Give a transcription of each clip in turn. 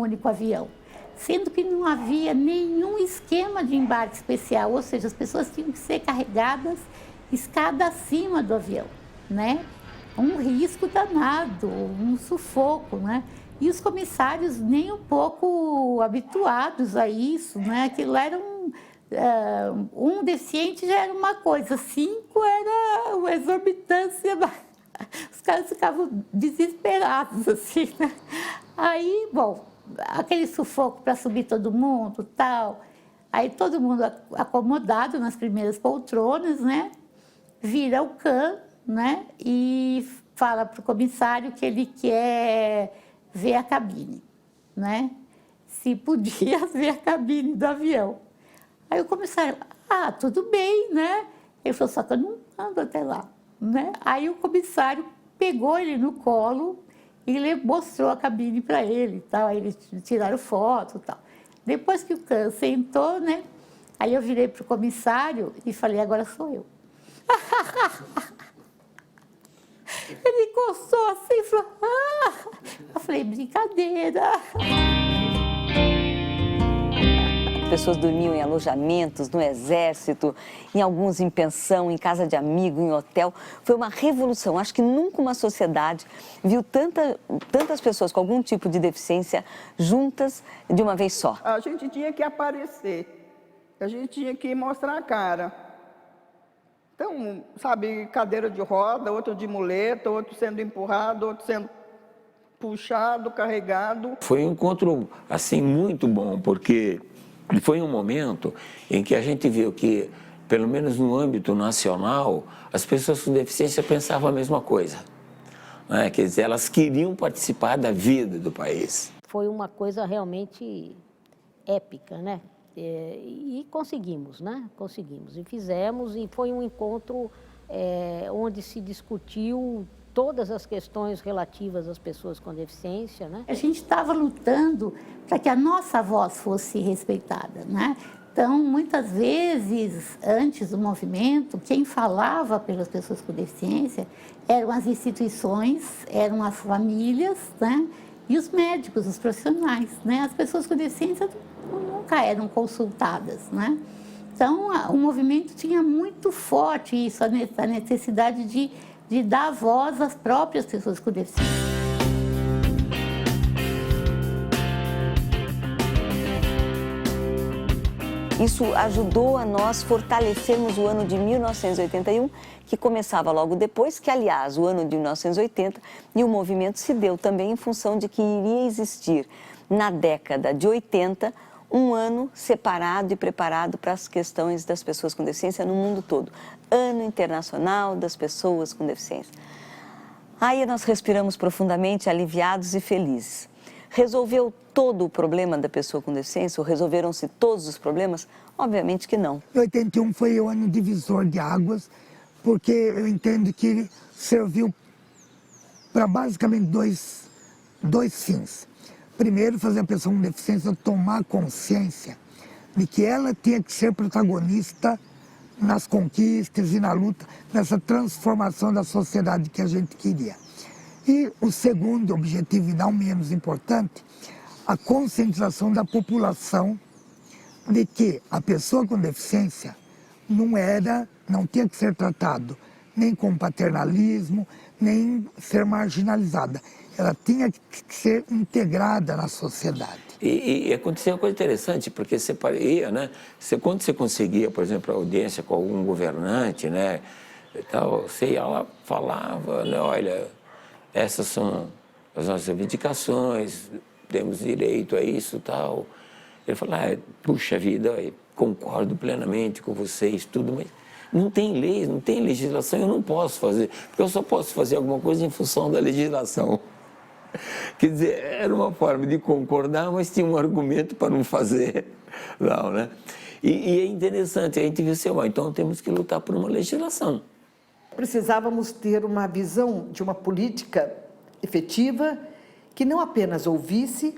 único avião, sendo que não havia nenhum esquema de embarque especial, ou seja, as pessoas tinham que ser carregadas escada acima do avião, né? Um risco danado, um sufoco, né? E os comissários nem um pouco habituados a isso, né? Aquilo era um deficiente já era uma coisa, 5 era uma exorbitância, os caras ficavam desesperados, assim, né? Aí, bom, aquele sufoco para subir todo mundo, tal, aí todo mundo acomodado nas primeiras poltronas, né? Vira o can, né? E fala para o comissário que ele quer ver a cabine, né? Se podia ver a cabine do avião. Aí o comissário, tudo bem, né? Ele falou, só que eu não ando até lá, né? Aí o comissário pegou ele no colo e ele mostrou a cabine para ele, tal. Aí eles tiraram foto, tal. Depois que o can sentou, né? Aí eu virei para o comissário e falei, agora sou eu. Ele encostou assim e falou, Eu falei, brincadeira. Pessoas dormiam em alojamentos, no exército, em alguns em pensão, em casa de amigo, em hotel. Foi uma revolução. Acho que nunca uma sociedade viu tantas pessoas com algum tipo de deficiência juntas de uma vez só. A gente tinha que aparecer, a gente tinha que mostrar a cara. Então, sabe, cadeira de roda, outro de muleta, outro sendo empurrado, outro sendo puxado, carregado. Foi um encontro, assim, muito bom, porque foi um momento em que a gente viu que, pelo menos no âmbito nacional, as pessoas com deficiência pensavam a mesma coisa, né? Quer dizer, elas queriam participar da vida do país. Foi uma coisa realmente épica, né? E conseguimos, né? Conseguimos. E fizemos, e foi um encontro onde se discutiu todas as questões relativas às pessoas com deficiência, né? A gente estava lutando para que a nossa voz fosse respeitada, né? Então, muitas vezes, antes do movimento, quem falava pelas pessoas com deficiência eram as instituições, eram as famílias, né? E os médicos, os profissionais, né? As pessoas com deficiência nunca eram consultadas, né? Então, o movimento tinha muito forte isso, a necessidade de dar voz às próprias pessoas com deficiência. Isso ajudou a nós fortalecermos o ano de 1981, que começava logo depois, que, aliás, o ano de 1980, e o movimento se deu também em função de que iria existir, na década de 80, um ano separado e preparado para as questões das pessoas com deficiência no mundo todo. Ano Internacional das Pessoas com Deficiência. Aí nós respiramos profundamente, aliviados e felizes. Resolveu todo o problema da pessoa com deficiência, ou resolveram-se todos os problemas? Obviamente que não. 81 foi o ano divisor de águas, porque eu entendo que serviu para basicamente dois fins. Primeiro, fazer a pessoa com deficiência tomar consciência de que ela tinha que ser protagonista nas conquistas e na luta, nessa transformação da sociedade que a gente queria. E o segundo objetivo, e não menos importante, a conscientização da população de que a pessoa com deficiência não tinha que ser tratado nem com paternalismo, nem ser marginalizada. Ela tinha que ser integrada na sociedade. E aconteceu uma coisa interessante, porque você ia, né? Quando você conseguia, por exemplo, a audiência com algum governante, né? E tal, você ia lá, falava, né? Olha, essas são as nossas reivindicações, temos direito a isso e tal. Ele falava, puxa vida, eu concordo plenamente com vocês, tudo, mas não tem lei, não tem legislação, eu não posso fazer, porque eu só posso fazer alguma coisa em função da legislação. Quer dizer, era uma forma de concordar, mas tinha um argumento para não fazer, não, né? E é interessante, a gente viu assim, então temos que lutar por uma legislação. Precisávamos ter uma visão de uma política efetiva que não apenas ouvisse,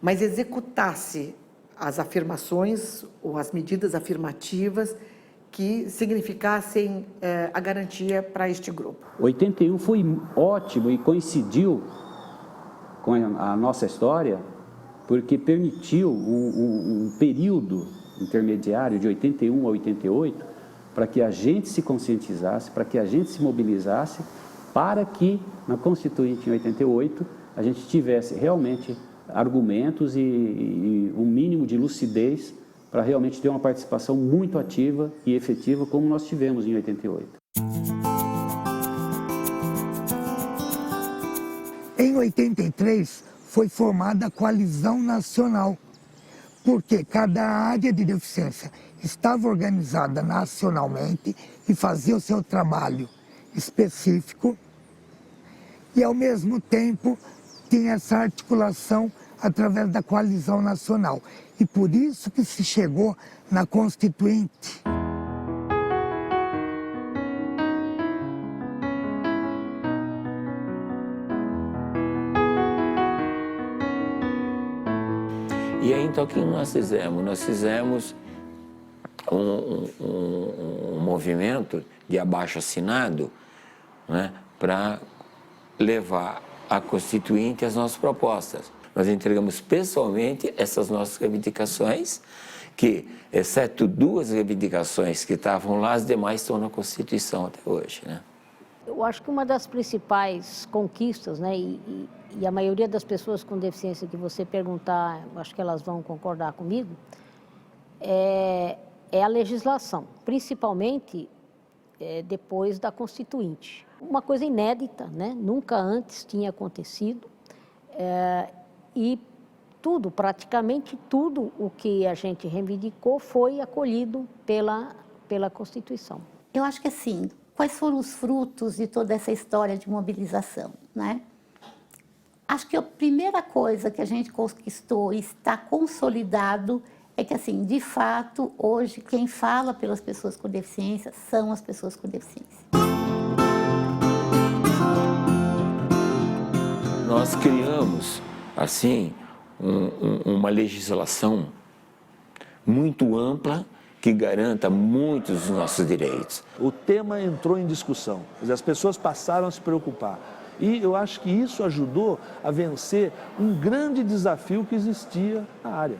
mas executasse as afirmações ou as medidas afirmativas que significassem a garantia para este grupo. 81 foi ótimo e coincidiu com a nossa história, porque permitiu um período intermediário de 81 a 88 para que a gente se conscientizasse, para que a gente se mobilizasse, para que na Constituinte em 88 a gente tivesse realmente argumentos e um mínimo de lucidez para realmente ter uma participação muito ativa e efetiva como nós tivemos em 88. Em 83 foi formada a Coalizão Nacional, porque cada área de deficiência estava organizada nacionalmente e fazia o seu trabalho específico e, ao mesmo tempo, tinha essa articulação através da Coalizão Nacional. E por isso que se chegou na Constituinte. E aí, então, o que nós fizemos? Nós fizemos um movimento de abaixo-assinado, né, para levar à Constituinte as nossas propostas. Nós entregamos pessoalmente essas nossas reivindicações, que, exceto 2 reivindicações que estavam lá, as demais estão na Constituição até hoje, né? Eu acho que uma das principais conquistas, né, e a maioria das pessoas com deficiência que você perguntar, acho que elas vão concordar comigo, é a legislação, principalmente depois da Constituinte. Uma coisa inédita, né? Nunca antes tinha acontecido, e tudo, praticamente tudo o que a gente reivindicou foi acolhido pela Constituição. Eu acho que assim, quais foram os frutos de toda essa história de mobilização, né? Acho que a primeira coisa que a gente conquistou e está consolidado é que, assim, de fato, hoje, quem fala pelas pessoas com deficiência são as pessoas com deficiência. Nós criamos, assim, uma legislação muito ampla que garanta muitos dos nossos direitos. O tema entrou em discussão, as pessoas passaram a se preocupar. E eu acho que isso ajudou a vencer um grande desafio que existia na área,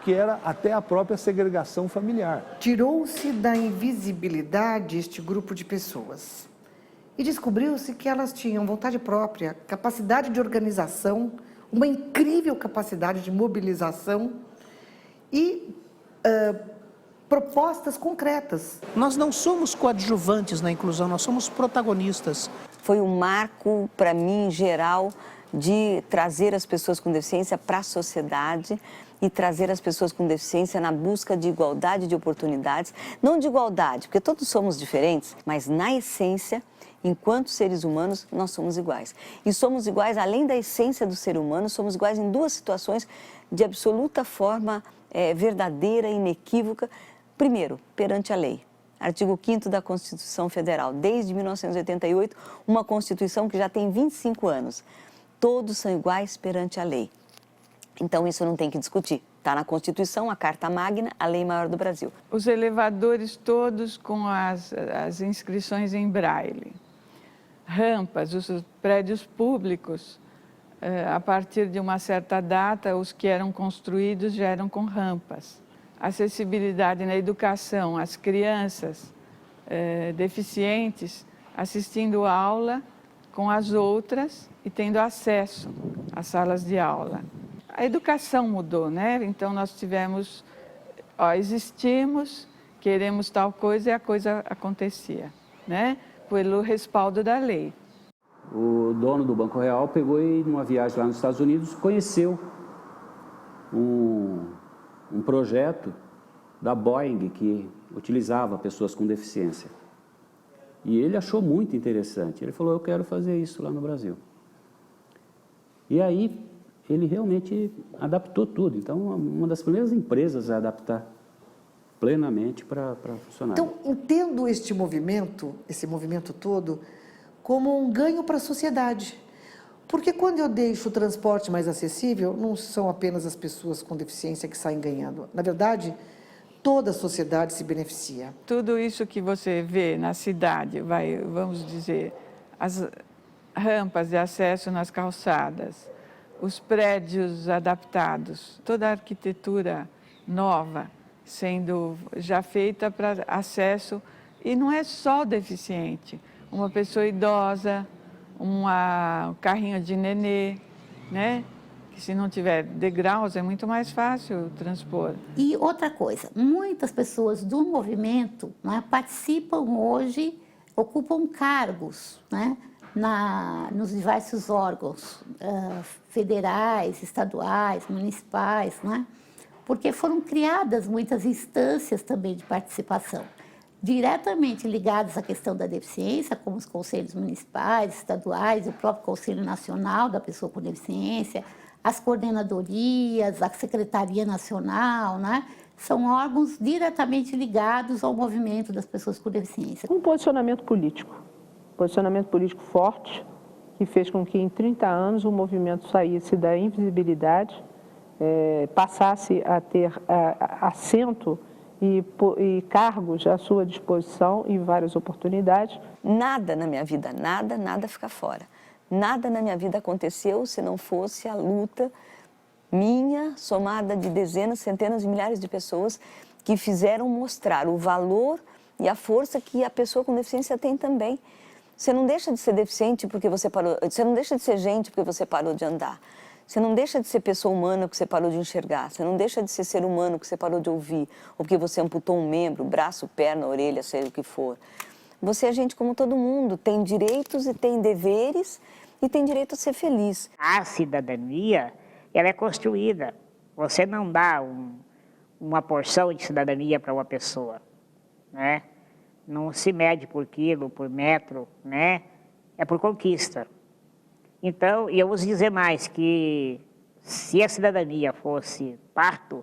que era até a própria segregação familiar. Tirou-se da invisibilidade este grupo de pessoas e descobriu-se que elas tinham vontade própria, capacidade de organização, uma incrível capacidade de mobilização e propostas concretas. Nós não somos coadjuvantes na inclusão, nós somos protagonistas. Foi um marco, para mim, geral, de trazer as pessoas com deficiência para a sociedade e trazer as pessoas com deficiência na busca de igualdade de oportunidades. Não de igualdade, porque todos somos diferentes, mas na essência, enquanto seres humanos, nós somos iguais. E somos iguais, além da essência do ser humano, somos iguais em 2 situações de absoluta forma verdadeira e inequívoca. Primeiro, perante a lei. Artigo 5º da Constituição Federal, desde 1988, uma Constituição que já tem 25 anos. Todos são iguais perante a lei. Então, isso não tem que discutir. Está na Constituição, a Carta Magna, a lei maior do Brasil. Os elevadores todos com as inscrições em braille. Rampas, os prédios públicos, a partir de uma certa data, os que eram construídos já eram com rampas. Acessibilidade na educação, as crianças deficientes assistindo aula com as outras e tendo acesso às salas de aula. A educação mudou, né? Então nós tivemos, existimos, queremos tal coisa e a coisa acontecia, né? Pelo respaldo da lei. O dono do Banco Real pegou e, numa viagem lá nos Estados Unidos, conheceu um projeto da Boeing que utilizava pessoas com deficiência. E ele achou muito interessante. Ele falou, eu quero fazer isso lá no Brasil. E aí, ele realmente adaptou tudo. Então, uma das primeiras empresas a adaptar plenamente para funcionar. Então, entendo este movimento, esse movimento todo, como um ganho para a sociedade. Porque quando eu deixo o transporte mais acessível, não são apenas as pessoas com deficiência que saem ganhando. Na verdade, toda a sociedade se beneficia. Tudo isso que você vê na cidade, vamos dizer, as rampas de acesso nas calçadas, os prédios adaptados, toda a arquitetura nova sendo já feita para acesso, e não é só o deficiente, uma pessoa idosa, um carrinho de nenê, né? Que se não tiver degraus é muito mais fácil transpor. E outra coisa, muitas pessoas do movimento, né, participam hoje, ocupam cargos, né, nos diversos órgãos federais, estaduais, municipais, né, porque foram criadas muitas instâncias também de participação, diretamente ligadas à questão da deficiência, como os conselhos municipais, estaduais, o próprio Conselho Nacional da Pessoa com Deficiência, as coordenadorias, a Secretaria Nacional, né? São órgãos diretamente ligados ao movimento das pessoas com deficiência. Um posicionamento político forte, que fez com que em 30 anos o movimento saísse da invisibilidade, passasse a ter assento e cargos à sua disposição em várias oportunidades. Nada na minha vida, nada fica fora. Nada na minha vida aconteceu se não fosse a luta minha, somada de dezenas, centenas de milhares de pessoas que fizeram mostrar o valor e a força que a pessoa com deficiência tem também. Você não deixa de ser deficiente porque você parou, você não deixa de ser gente porque você parou de andar. Você não deixa de ser pessoa humana porque você parou de enxergar. Você não deixa de ser ser humano porque você parou de ouvir, ou porque você amputou um membro, braço, perna, orelha, seja o que for. Você é gente como todo mundo, tem direitos e tem deveres e tem direito a ser feliz. A cidadania, ela é construída. Você não dá uma porção de cidadania para uma pessoa, né? Não se mede por quilo, por metro, né? É por conquista. Então, eu vou dizer mais, que se a cidadania fosse parto,